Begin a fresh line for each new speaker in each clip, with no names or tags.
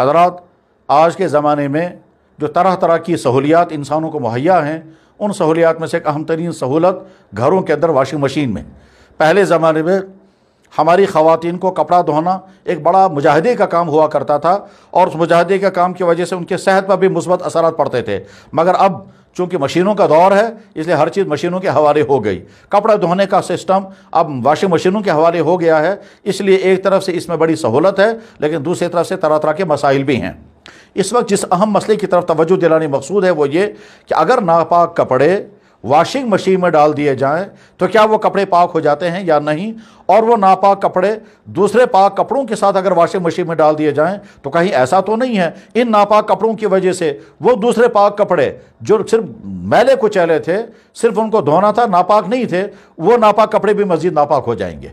حضرات، آج کے زمانے میں جو طرح طرح کی سہولیات انسانوں کو مہیا ہیں، ان سہولیات میں سے ایک اہم ترین سہولت گھروں کے اندر واشنگ مشین میں۔ پہلے زمانے میں ہماری خواتین کو کپڑا دھونا ایک بڑا مجاہدے کا کام ہوا کرتا تھا، اور اس مجاہدے کا کام کی وجہ سے ان کے صحت پر بھی مثبت اثرات پڑتے تھے۔ مگر اب چونکہ مشینوں کا دور ہے، اس لیے ہر چیز مشینوں کے حوالے ہو گئی۔ کپڑا دھونے کا سسٹم اب واشنگ مشینوں کے حوالے ہو گیا ہے، اس لیے ایک طرف سے اس میں بڑی سہولت ہے، لیکن دوسری طرف سے طرح طرح کے مسائل بھی ہیں۔ اس وقت جس اہم مسئلے کی طرف توجہ دلانے مقصود ہے وہ یہ کہ اگر ناپاک کپڑے واشنگ مشین میں ڈال دیے جائیں تو کیا وہ کپڑے پاک ہو جاتے ہیں یا نہیں، اور وہ ناپاک کپڑے دوسرے پاک کپڑوں کے ساتھ اگر واشنگ مشین میں ڈال دیے جائیں تو کہیں ایسا تو نہیں ہے ان ناپاک کپڑوں کی وجہ سے وہ دوسرے پاک کپڑے جو صرف میلے کچیلے تھے، صرف ان کو دھونا تھا، ناپاک نہیں تھے، وہ ناپاک کپڑے بھی مزید ناپاک ہو جائیں گے؟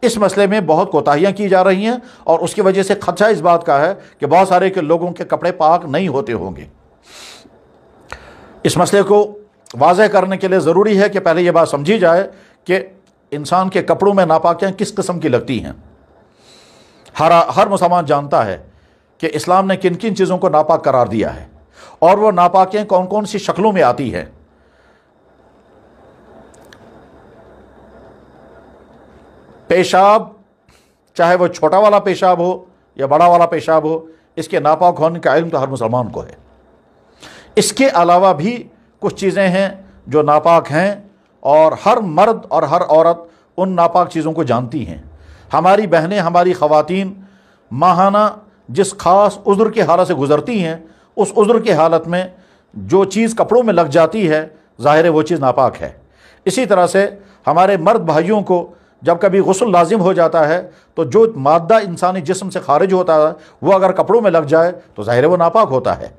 اس مسئلے میں بہت کوتاہیاں کی جا رہی ہیں، اور اس کی وجہ سے خدشہ اس بات کا ہے کہ بہت سارے کے لوگوں کے کپڑے پاک نہیں ہوتے ہوں گے۔ اس مسئلے کو واضح کرنے کے لیے ضروری ہے کہ پہلے یہ بات سمجھی جائے کہ انسان کے کپڑوں میں ناپاکیاں کس قسم کی لگتی ہیں۔ ہر مسلمان جانتا ہے کہ اسلام نے کن کن چیزوں کو ناپاک قرار دیا ہے، اور وہ ناپاکیاں کون کون سی شکلوں میں آتی ہیں۔ پیشاب، چاہے وہ چھوٹا والا پیشاب ہو یا بڑا والا پیشاب ہو، اس کے ناپاک ہونے کا علم تو ہر مسلمان کو ہے۔ اس کے علاوہ بھی کچھ چیزیں ہیں جو ناپاک ہیں، اور ہر مرد اور ہر عورت ان ناپاک چیزوں کو جانتی ہیں۔ ہماری بہنیں، ہماری خواتین ماہانہ جس خاص عذر کے حالت سے گزرتی ہیں، اس عذر کے حالت میں جو چیز کپڑوں میں لگ جاتی ہے، ظاہر ہے وہ چیز ناپاک ہے۔ اسی طرح سے ہمارے مرد بھائیوں کو جب کبھی غسل لازم ہو جاتا ہے تو جو مادہ انسانی جسم سے خارج ہوتا ہے وہ اگر کپڑوں میں لگ جائے تو ظاہر ہے وہ ناپاک ہوتا ہے۔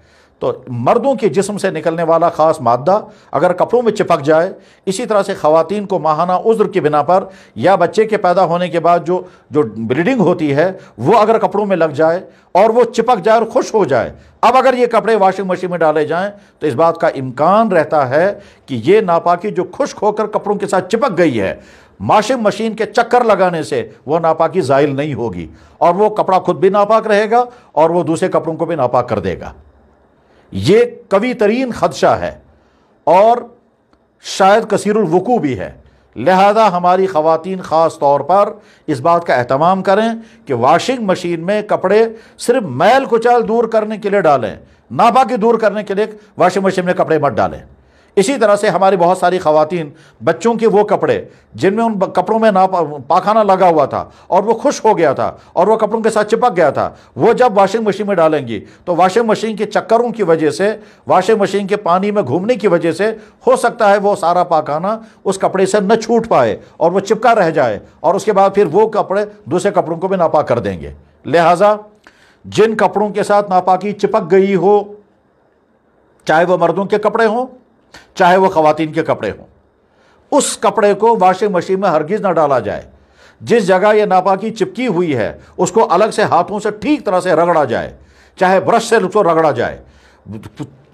تو مردوں کے جسم سے نکلنے والا خاص مادہ اگر کپڑوں میں چپک جائے، اسی طرح سے خواتین کو ماہانہ عذر کی بنا پر یا بچے کے پیدا ہونے کے بعد جو بلیڈنگ ہوتی ہے وہ اگر کپڑوں میں لگ جائے اور وہ چپک جائے اور خشک ہو جائے، اب اگر یہ کپڑے واشنگ مشین میں ڈالے جائیں تو اس بات کا امکان رہتا ہے کہ یہ ناپاکی جو خشک ہو کر کپڑوں کے ساتھ چپک گئی ہے، واشنگ مشین کے چکر لگانے سے وہ ناپاکی زائل نہیں ہوگی، اور وہ کپڑا خود بھی ناپاک رہے گا اور وہ دوسرے کپڑوں کو بھی ناپاک کر دے گا۔ یہ قوی ترین خدشہ ہے اور شاید کثیر الوقوع بھی ہے، لہذا ہماری خواتین خاص طور پر اس بات کا اہتمام کریں کہ واشنگ مشین میں کپڑے صرف میل کچیل دور کرنے کے لیے ڈالیں، ناپاکی دور کرنے کے لیے واشنگ مشین میں کپڑے مت ڈالیں۔ اسی طرح سے ہماری بہت ساری خواتین بچوں کے وہ کپڑے جن میں ان کپڑوں میں پاخانہ لگا ہوا تھا اور وہ خشک ہو گیا تھا اور وہ کپڑوں کے ساتھ چپک گیا تھا، وہ جب واشنگ مشین میں ڈالیں گی تو واشنگ مشین کے چکروں کی وجہ سے، واشنگ مشین کے پانی میں گھومنے کی وجہ سے ہو سکتا ہے وہ سارا پاخانہ اس کپڑے سے نہ چھوٹ پائے اور وہ چپکا رہ جائے، اور اس کے بعد پھر وہ کپڑے دوسرے کپڑوں کو بھی ناپاک کر دیں گے۔ لہٰذا جن کپڑوں کے ساتھ ناپاکی چپک گئی ہو، چاہے وہ مردوں کے کپڑے ہوں چاہے وہ خواتین کے کپڑے ہوں، اس کپڑے کو واشنگ مشین میں ہرگز نہ ڈالا جائے۔ جس جگہ یہ ناپاکی چپکی ہوئی ہے اس کو الگ سے ہاتھوں سے ٹھیک طرح سے رگڑا جائے، چاہے برش سے اس کو رگڑا جائے۔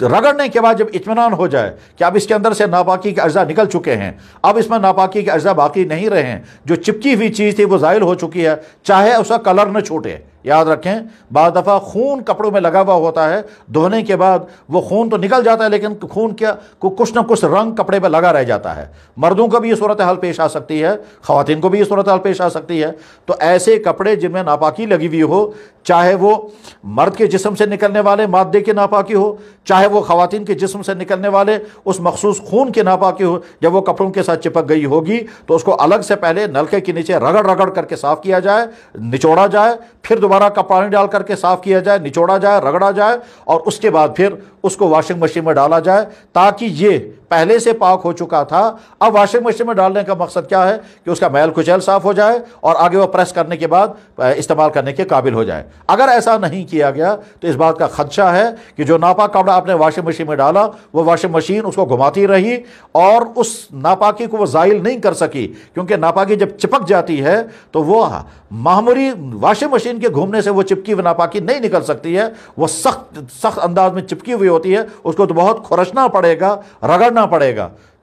رگڑنے کے بعد جب اطمینان ہو جائے کہ اب اس کے اندر سے ناپاکی کے اجزاء نکل چکے ہیں، اب اس میں ناپاکی کے اجزاء باقی نہیں رہے ہیں، جو چپکی ہوئی چیز تھی وہ زائل ہو چکی ہے، چاہے اس کا کلر نہ چھوٹے۔ یاد رکھیں بعض دفعہ خون کپڑوں میں لگا ہوا ہوتا ہے، دھونے کے بعد وہ خون تو نکل جاتا ہے لیکن خون کیا کچھ نہ کچھ رنگ کپڑے پہ لگا رہ جاتا ہے۔ مردوں کو بھی یہ صورتحال پیش آ سکتی ہے، خواتین کو بھی یہ صورتحال پیش آ سکتی ہے۔ تو ایسے کپڑے جن میں ناپاکی لگی ہوئی ہو، چاہے وہ مرد کے جسم سے نکلنے والے مادے کی ناپاکی ہو، چاہے وہ خواتین کے جسم سے نکلنے والے اس مخصوص خون کی ناپاکی ہو، جب وہ کپڑوں کے ساتھ چپک گئی ہوگی تو اس کو الگ سے پہلے نلکے کے نیچے رگڑ رگڑ کر کے صاف کیا جائے، نچوڑا جائے، پھر دوبارہ پانی ڈال کر کے صاف کیا جائے، نچوڑا جائے، رگڑا جائے، اور اس کے بعد پھر اس کو واشنگ مشین میں ڈالا جائے، تاکہ یہ پہلے سے پاک ہو چکا تھا۔ اب واشنگ مشین میں ڈالنے کا مقصد کیا ہے کہ اس کا میل کچیل صاف ہو جائے اور آگے وہ پریس کرنے کے بعد استعمال کرنے کے قابل ہو جائے۔ اگر ایسا نہیں کیا گیا تو اس بات کا خدشہ ہے کہ جو ناپاک کپڑا آپ نے واشنگ مشین میں ڈالا وہ واشنگ مشین اس کو گھماتی رہی اور اس ناپاکی کو وہ زائل نہیں کر سکی، کیونکہ ناپاکی جب چپک جاتی ہے تو وہ معمولی واشنگ مشین کے گھومنے سے وہ چپکی ہوئی ناپاکی نہیں نکل سکتی ہے، وہ سخت انداز میں چپکی ہوئی ہوتی ہے، اس کو تو بہت کھرچنا پڑے گا، رگڑنا پڑے گا۔